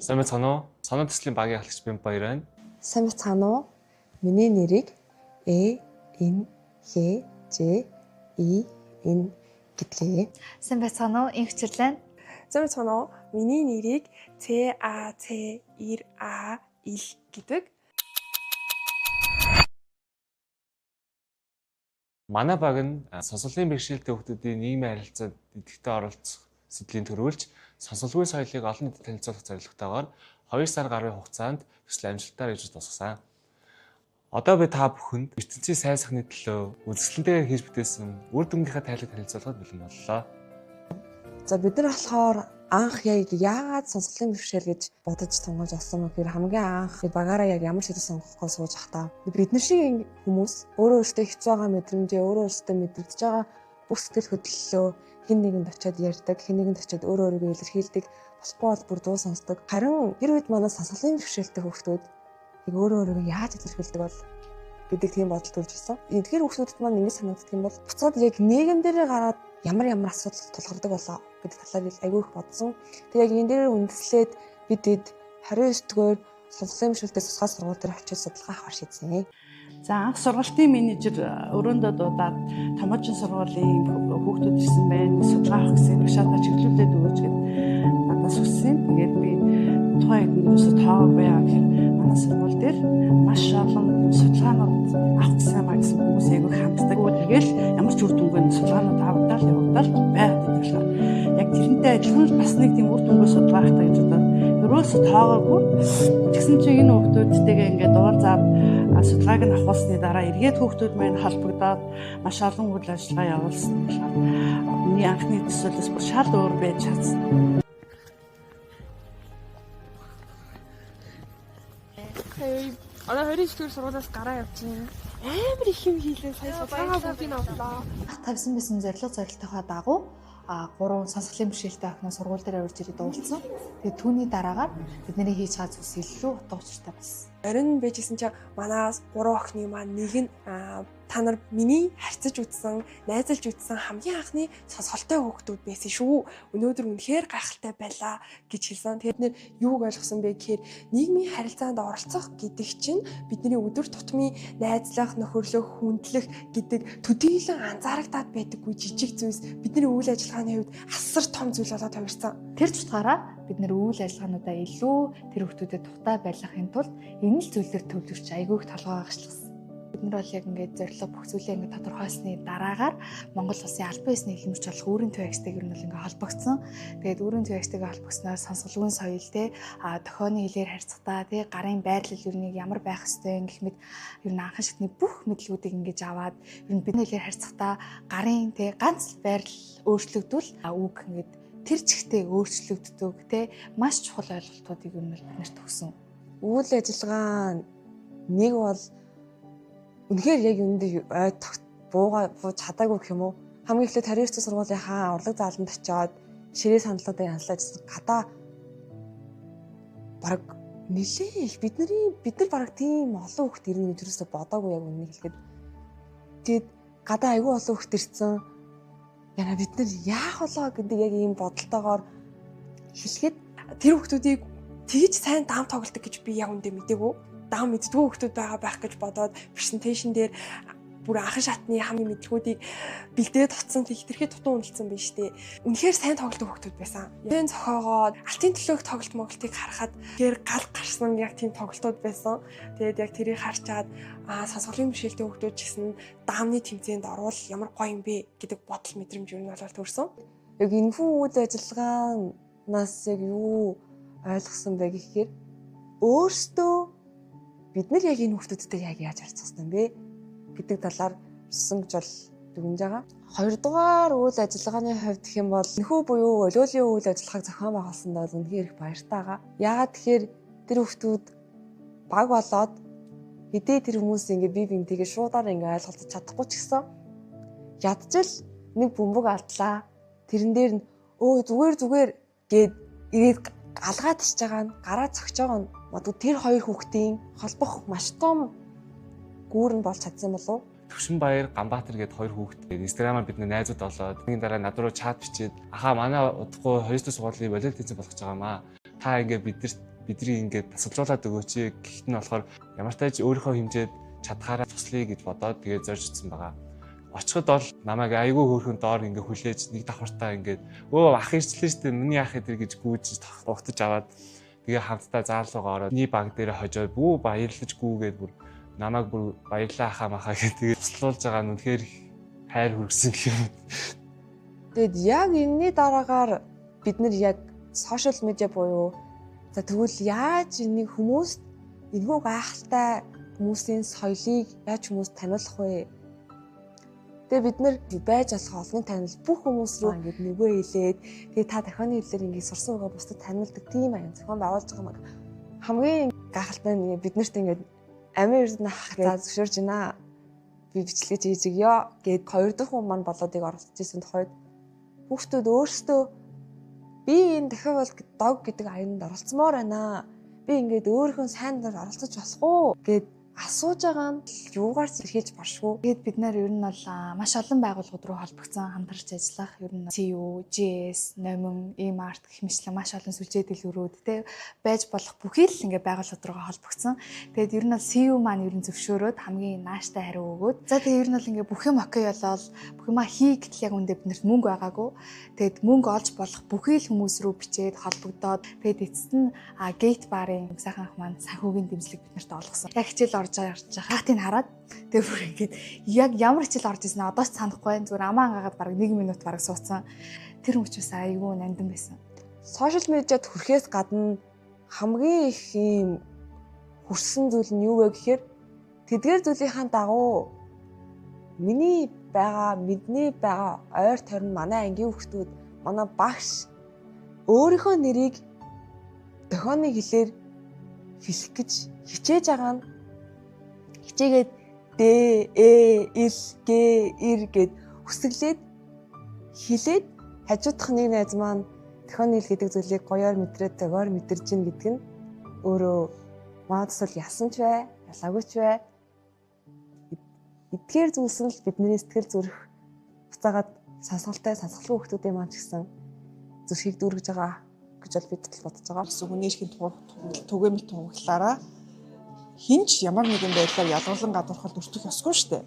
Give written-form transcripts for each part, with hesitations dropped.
Сайн байна уу? Санаа төслийн багийн ахлагч Бэмб баяр байна. Сайн байна уу? Миний нэрийг Н Х Ж И Н гэдгээ. Сайн байна уу? Инхчрлэн. Зөв байна уу? Миний нэрийг Ц А Ц Ир А Ил гэдэг. Манай баг нь сонсголын бэрхшээлтэй хүүхдүүдийн нийгмийн харилцаанд идэвхтэй оролцох сэдвийн төрүүлж сонсголгүй соёлыг олон нийтэд танилцуулах зорилготойгоор 2 сар гаруй хугацаанд төсөл амжилтаар хийж дуусгасан. Одоо би та бүхэнд ертөнцийн сайн сайхны төлөө үзэсгэлэнтэйгээр хийж бүтээсэн үр дүнгийнхаа тайлбарыг танилцуулахад бэлэн боллоо. За бид нар болохоор анх яагаад сонсголын бэрхшээл гэж бодож сонгож авсан вэ гэхээр хамгийн анх багаараа ямар сэдв сонгохгүйс сууж хата. Бид нар шиг хүмүүс өөрөө өөртөө хэцүү байгаа мэдрэмжээ өөрөө өөртөө мэдрэгдэж байгаа бүх сэтгэл хөдлөлөө хэн нэгэнд очиод ярьдаг, хэн нэгэнд очиод өөрийгөө илэрхийлдэг, болохгүй бол бүр дуу сонсдог. Харин тэр үед манай сонсголын бэрхшээлтэй хүүхдүүд өөрийгөө яаж илэрхийлдэг бол гэдэг тийм бодол төрж ирсэн. Тэгэхээр хүүхдүүдэд маань ингэ санагддаг юм бол буцаад яг нийгэм дээр гараад ямар асуудал тулгардаг болоо гэдэг талаар айгүй их бодсон. Тэг яг энэ дээр үндэслээд бид 29 дугаар сонсголын бэрхшээлтэй тусгай сургууль дээр очиж судалгаа авах шийдсэн. За анх сургалтын менежер өрөөндөө дуудаад томоочин сургуулийн хүүхдүүд ирсэн байна. Судалгаа авах гэсэн багшаатаа чиглүүлээд өгөөч гэд надаас хүссэн. Тэгээд би тухайн үед юусо тоогүй яа гэхээр манай сургууль дээр маш олон судалгаанууд авах гэсэн хүмүүс айгүй ханддаг. Тэгэл ямар ч үр дүнгүй судалгаанууд аваад явагдаад байгаад байлаа. Яг тэрнтэй адилхан бас нэг тийм үр дүнгүй судалгаа авах гэж бодоод ерөөсө тоогоогүй. Тэгсэн чинь энэ хүүхдүүдтэйгээ ингээд дугаар зав судалгааг нь авахсны дараа эргээд хүүхдүүд маань холбогдоод маш олон үйл ажиллагаа явуулсан болохоор миний анхны төсөөлөөс бүр шал өөр байж чадсан. Одоо 29 дугаар сургуулиас гараа явж байна. Амар их юм хийлээ. Сая судалгаа бүгдийг авлаа. Тавьсан байсан зорилготойгоо дагуу 3 сонсголын бэрхшээлтэй охин сургууль дээр урьж ирээд уулзсан. Тэгээд түүний дараагаар бидний хийж байгаа зүйлс илүү утга учиртай болсон. Орин байжсэн чинь манаас 3 охины маань нэг нь та нар миний харьцаж үзсэн, найзалж үзсэн хамгийн анхны сонсголтой хүүхдүүд байсан шүү. Өнөөдөр үнэхээр гайхалтай байлаа гэж хэлсэн. Тэгээд нэр юуг ойлгосон бэ гэхээр нийгмийн харилцаанд оролцох гэдэг чинь бидний өдөр тутмын найзлах, нөхөрлөх, хүндлэх гэдэг төдийлөн анзаарагдаад байдаггүй жижиг зүйлс бидний үйл ажиллагааны хувьд асар том зүйл болоод хувирсан. Тэр тутгаараа бид нэр үйл ажиллагаануудаа илүү тэр хүүхдүүдэд тухтай байлгахын тулд энэ л зүйлээр төвлөрч айгүй их толгой агшлсан. Бид нар бол яг ингээд зорилго бүх зүйлээ ингээд тодорхойлсны дараагаар Монгол Улсын албан ёсны хэлмэрч болох өөрийн төв агштайг ер нь бол ингээд холбогдсон. Тэгээд өөрийн төв агштайг холбогдсноор сонсголгүй соёл дохионы хэлээр харьцахдаа гарын байрлал ер нь ямар байх ёстой гэх мэт ер нь анхан шатны бүх мэдлгүүдийг ингээд аваад ер нь бидний хэлээр харьцахдаа гарын ганц байрлал өөрчлөгдвөл үг ингээд тэр чигтээ өөрчлөгддөг маш чухал ойлголтуудыг ер нь бид нарт өгсөн. Үйл ажиллагаа нэг бол үнэхээр яг үүндээ бууж чадаагүй гэх юм уу? Хамгийн эхлээд 29 сургуулийнхаа урлаг зааланд очиод ширээ саналуудаа янзлаажсэн. Гадаа баг нэлээ их бид нар баг тийм олон хүүхд ирнэ гэж юусоо бодоогүй яг үннийг хэлэхэд. Тэгээд гадаа айгүй олон хүүхд ирсэн. Яна бид нар яах болоо гэдэг яг ийм бодолтойгоор хэлэхэд тэр хүүхдүүдийг тэгж сайн даам тоглолдог гэж би яг үндэ мэдээгүй. Даам мэддгүй хүүхдүүд байх гэж бодоод презентацийн дээр бүр анхан шатны хамгийн мэдлгүүдийг бэлдээд утсан тэрхээ тутун үнэлсэн байна шүү дээ. Үнэхээр сайн тоглолдог хүүхдүүд байсан. Хэн зохиогоод алтын төлөөх тоглолтыг харахад тэр гал гарсан яг тийм тоглолтууд байсан. Тэгээд яг тэрийг харчаад сонсголын бэрхшээлтэй хүүхдүүд ч гэсэн даамны тэмцээнд орвол ямар гоё юм бэ гэдэг бодол мэдрэмж юу нь болоод төрсөн. Яг энэхүү үйл ажиллагаанаас яг юу ойлгосон бэ гэхээр өөртөө бид нар яг энэ хүүхдүүдтэй яг яаж харьцах юм бэ гэдэг талаар бэлсэн гэж бол дүгнэж байгаа. Хоёрдугаар үйл ажиллагааны хувьд гэх юм бол нөхөө буюу олиолын үйл ажиллагааг зохион байгуулсанд бол үнэхээр их баяртай байгаа. Яагаад тэгэхээр тэр хүүхдүүд баг болоод хэдий тэр хүмүүс ингээ бие биентэйгээ шуудаар ингээ ойлголцож чадахгүй ч гэсэн ядчил нэг бөмбөг алдлаа. Тэрэн дээр нь зүгээр гээд ирээд алгаад ичж байгаа нь гараа цогч байгаа нь бодвол тэр хоёр хүүхдийн холбох маш том гүүр нь болж чадсан болов уу? Төвшинбаяр, Ганбаатар гээд хоёр хүүхэд Инстаграмаар бидний найзууд болоод нэгэн дараа над руу чат бичээд ахаа манай удахгүй 2 дахь сургуулийн болиол тэнцэн болгож байгаамаа. Та ингээ бидэрт бидний ингээд тасалжуулаад өгөөч. Гэхдээ нь болохоор ямар тааж өөрийнхөө хэмжээд чадхаараа туслая гэж бодоод тэгээд зорж утсан байгаа. Очиход бол намайг айгүй хөөрхөн доор ингээ хүлээж нэг давхартаа ингээд ах ирчлээ штэ миний ах эдэр гэж гүйж тогтож аваад тэгээ хамтдаа заалуугаа ороод миний баг дээр хожоод бүү баярлаж гүүгээд бүр намайг бүр баярлаа ахаа махаа гэдэг туслуулж байгаа нь үнэхээр хайр хүргэсэн гэх юм. Тэгэд яг энэний дараагаар бид нар яг сошиал медиа буюу за тэгвэл яаж энийг хүмүүст энэхүү гайхалтай хүмүүсийн соёлыг яаж хүмүүст таниулах вэ? Тэгээ бид нар байж болох олонний танил бүх хүмүүс рүү ингээд нөгөө хэлээд тэгээ та дахианы хэлээр ингээд сурсан байгаа бусдад таниулдаг тийм аян зохион байгуулж байгаа юм. Хамгийн гайхалтай нь бид нарт ингээд амин эрдэнэ ах гэж зөвшөөрж байна. Би бичлэгэж хийж өгье гэд хоёр дахь хүн маань болоодыг оролцож ирсэн тохойд хүүхдүүд өөрсдөө би энэ дахиад дог гэдэг аянд оролцмоор байна. Би ингээд өөрийнхөө сайн дор оролцож болох уу гэд асууж байгаа нь юугаар зэрхийлж баршгүй. Тэгээд бид нар ер нь бол маш олон байгууллагууд руу холбогдсон хамтарч ажиллах ер нь CU, GS, Номин, E-Mart гэх мэтлэн маш олон сүлжээ дэлгүүрүүд те байж болох бүхий л ингээ байгууллагууд руу холбогдсон. Тэгээд ер нь бол CU маань ер нь зөвшөөрөөд хамгийн нааштай хариу өгөөд за тэгээд ер нь бол ингээ бүх юм окей болол бүх юма хий гэтэл яг үндэ биднэрт мөнгө байгаагүй. Тэгээд мөнгө олж болох бүхий л хүмүүс рүү бичээд холбогдоод тэгээд эцэст нь Gate Bar-ын сайхан ах маань санхүүгийн дэмжлэг биднэрт олгосон. Яг хичээл орж хатыг хараад тэгээ бүр ингээд яг ямар хичээл орж ирсэн одоо ч санахгүй зүгээр амаа ангагаад бараг 1 минут бараг суудсан. Тэр хүмүүс айгүй нандин байсан. Сошиал медиад хүрэхээс гадна хамгийн их юм хүрсэн зүйл нь юу вэ гэхээр тэдгээр зүйлийнхаа дагуу миний байгаа ойр тойрон манай ангийн хүүхдүүд манай багш өөрийнхөө нэрийг дохионы хэлээр хэлэх гэж хичээж байгаа нь хичээгээд Д, Э, Л, Г, Р гэд хүсгэлээд хэлээд хажуудах нэг найз маань дохионы хэл гэдэг зүйлийг гоёор мэдрээд зөгөөр мэдэрж гин гэдэг нь өөрөө маадсал ясан ч бай, ялаагүй ч бай. Эдгээр зүйлс нь л бидний сэтгэл зүрх буцаагаад сансгалтай сансгалгүй хүмүүсийн маань ч гэсэн зүрхийг дүүргэж байгаа гэж бол бид бодож байгаа. Гэсэн хүний эрхийн түгээмэл тунгаглаараа хинч ямар нэгэн байдлаар ялгуулан гадуурхалд өртөх ёсгүй шүү дээ.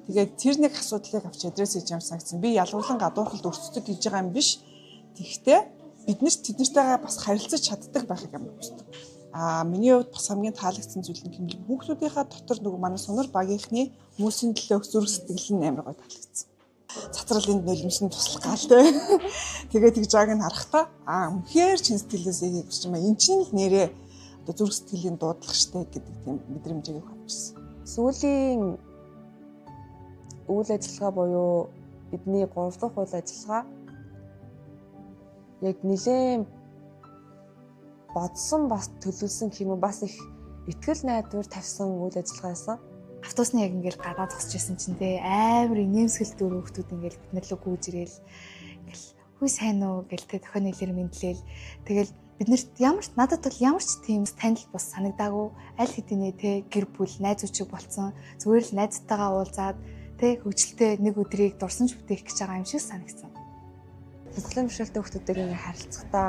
Тэгээд тэр нэг асуудлыг авч адрес хийж ямар санагдсан. Би ялгуулан гадуурхалд өртдөг гэж байгаа юм биш. Тэгэхдээ бид нар тэднэртэйгээ бас харилцаж чаддаг байхыг юм хүсдэг. Миний хувьд бас хамгийн таалагдсан зүйл нь хэмээн хүүхдүүдийнхаа дотор нөгөө манай сунар багийнхны хүмүүсийн төлөө зүрх сэтгэл нь амар гой таалагдсан. Цацралын нулимс нь туслах гал тэ. Тэгээд тэгж байгааг нь харахтаа үнэхээр чин сэтгэлээс эгийг гэж юм. Энд чинь л нэрээ одоо зүрх сэтгэлийн дуудлага штэ гэдэг тийм мэдрэмжийг авчихсан. Сүүлийн үйл ажиллагаа буюу бидний 3 дахь үйл ажиллагаа яг нэлээд бодсон бас төлөвлөсөн юм бас их ихтгэл найдвар тавьсан үйл ажиллагаа байсан. Автобусны яг ингээл гадаад зогсож байсан чинь те амар инээмсэглэл дөрөв хүмүүс ингээл бид нар лөө гүйж ирээл ингээл хүй сайн уу гэл те дохионы хэлээр мэдлээл тэгэл биднэрт надад бол ямар ч тийм танил бас санагдаагүй аль хэдийнэ те гэр бүл найз үчиг болцсон зүгээр л найзтайгаа уулзаад те хөвгөлтэй нэг өдрийг дурсан ч бүтээх гэж байгаа юм шиг санагдсан. Сэтгэлийн бэрхшээлтэй хүмүүстэйгээ ингээ харилцахдаа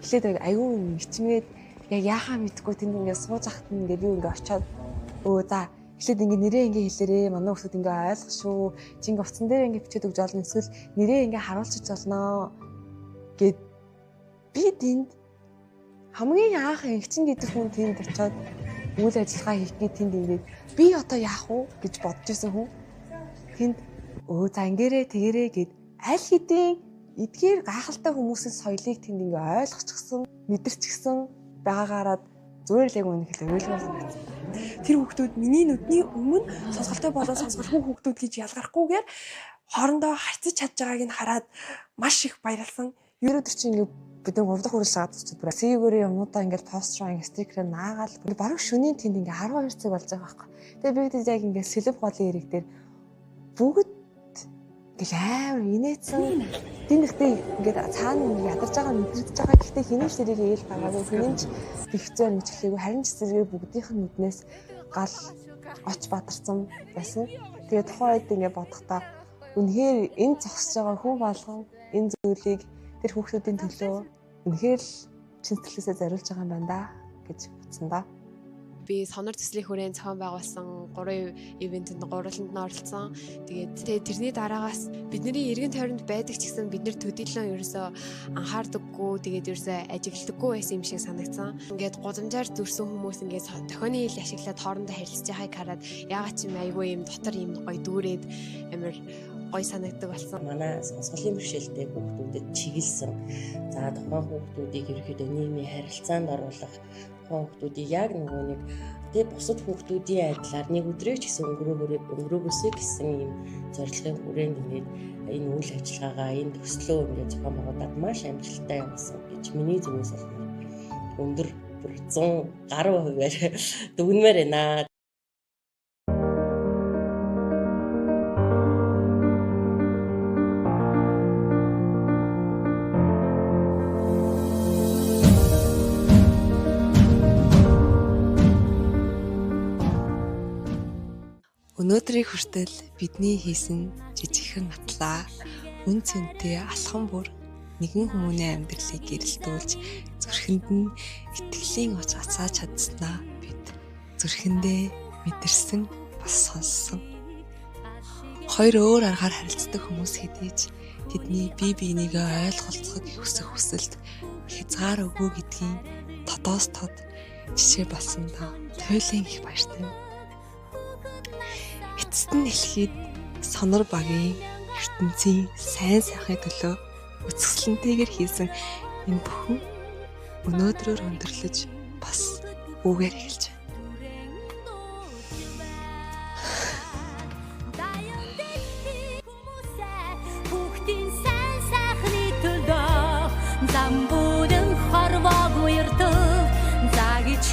эхлээд аюу ичмээд яг яахаа мэдгүй тэнд ингээ сууж ахт нь ингээ би ингээ очиод за эхлээд ингээ нэрээ ингээ хэлээрээ манай хүмүүс ингээ ойлгох шүү. Чи ингээ утсан дээр ингээ бичээд өгж олно эсвэл нэрээ ингээ харуулчих болно гэд би тэнд хамгийн анх эгчин гэдэг хүн тэнд очиод үйл ажиллагаа хийх гээд тэнд ингээд би одоо яах вэ гэж бодож исэн хүн тэнд за ингээрээ тэгэрээ гэд аль хэдийн эдгээр гайхалтай хүмүүсийн соёлыг тэнд ингээ ойлгочихсон мэдэрчихсэн байгаагаараа зүгээр л яг үнэ хэлээ ойлгомжтой санагдсан. Тэр хүүхдүүд миний нүдний өмнө сонсголтой болон сонсголгүй хүүхдүүд гэж ялгарахгүйгээр хоорондоо харьцаж чадж байгааг нь хараад маш их баярлсан. Ерөөдөр чи ингээ бид 3 дахь хүрэл шагаад очиж бүр сэгүүрийн юмнуудаа ингээл пост руу ингээ стикерээр наагаал бараг шөнийн тэнд ингээ 12 цаг болж байгаа байхгүй. Тэгээ би тэгээд яг ингээ сэлб голын эрэг дээр бүгд ингээл амар инээдсэн. Тэндхтэй ингээд цаана ядарч байгаа мэдрэгдэж байгаа. Гэхдээ хинэн ч тэрийг ээл байгаагүй. Хинэн ч бихцээр мэдлээгүй. Харин ч зэрэг бүгдийнх нь нүднээс гал оч бадарсан байсан. Тэгээд тухайн үед ингээд бодохдоо үнэхээр энэ зогсож байгаа хүн болгон энэ зүйлийг тэр хүүхдүүдийн төлөө үнэхээр л чин сэтгэлээсээ зориулж байгаа юм байна да гэж бодсон да. Би сонор төслийн хүрээнд зохион байгуулсан 3 ивентэнд гурваланд нь оролцсон. Тэгээд тэрний дараагаас бидний эргэн тойронд байдаг ч гэсэн бид нэр төдийлөн ерөөсөө анхаардаггүй, тэгээд ерөөсөө ажигладаггүй байсан юм шиг санагдсан. Ингээд гудамжаар зүрсэн хүмүүс ингээд тохионы хил ашиглаад хоорондоо харилцаж байгааг хараад яагаад ч юм айгүй юм дотор юм гоё дүүрээд амар гоё санагддаг болсон. Манай сонсголын бэрхшээлтэй хүүхдүүдэд чиглэсэн. За тухайн хүүхдүүдийг ерөөхдөө нийгмийн харилцаанд оруулах, хүүхдүүдийг яг нөгөө нэг тэг бусад хүүхдүүдийн адилаар нэг өдрөө ч гэсэн өнгөрөөгөөсэй гэсэн юм зорилгын хүрээнд ингээд энэ үйл ажиллагаагаа энэ төслөө ингээд зохион байгуулад маш амжилттай явуулсан гэж миний зүгээс бол өндөр 100 гаруй хувиар дүгнмээр байна. Өнөөдрийн хүртэл бидний хийсэн жижигхэн атлаа үн цэнтэй алхам бүр нэгэн хүмүүний амьдралыг гэрэлтүүлж зүрхэнд нь итгэлийн оц ацааж чадсанаа бид зүрхэндээ мэдэрсэн бас сонссон. Хоёр өөр аргаар харилцдаг хүмүүс хэдийч тэдний бие биенийгээ ойлголцохыг хүсэх хүсэлд хязгаар өгөө гэдгийг тодоос тод жишээ болсон даа. Туйлын их баяртай. Эцэст нь хэлэхэд сонор багийн ертөнцийн сайн сайхны төлөө үцгэлэнтэйгээр хийсэн энэ бүхэн өнөөдрөөр өндөрлөж бас үгээр эхэлж байна. Хүүхдийн сайн сайхны төлөө зам бүрэн хорвоог уярдаг за гэж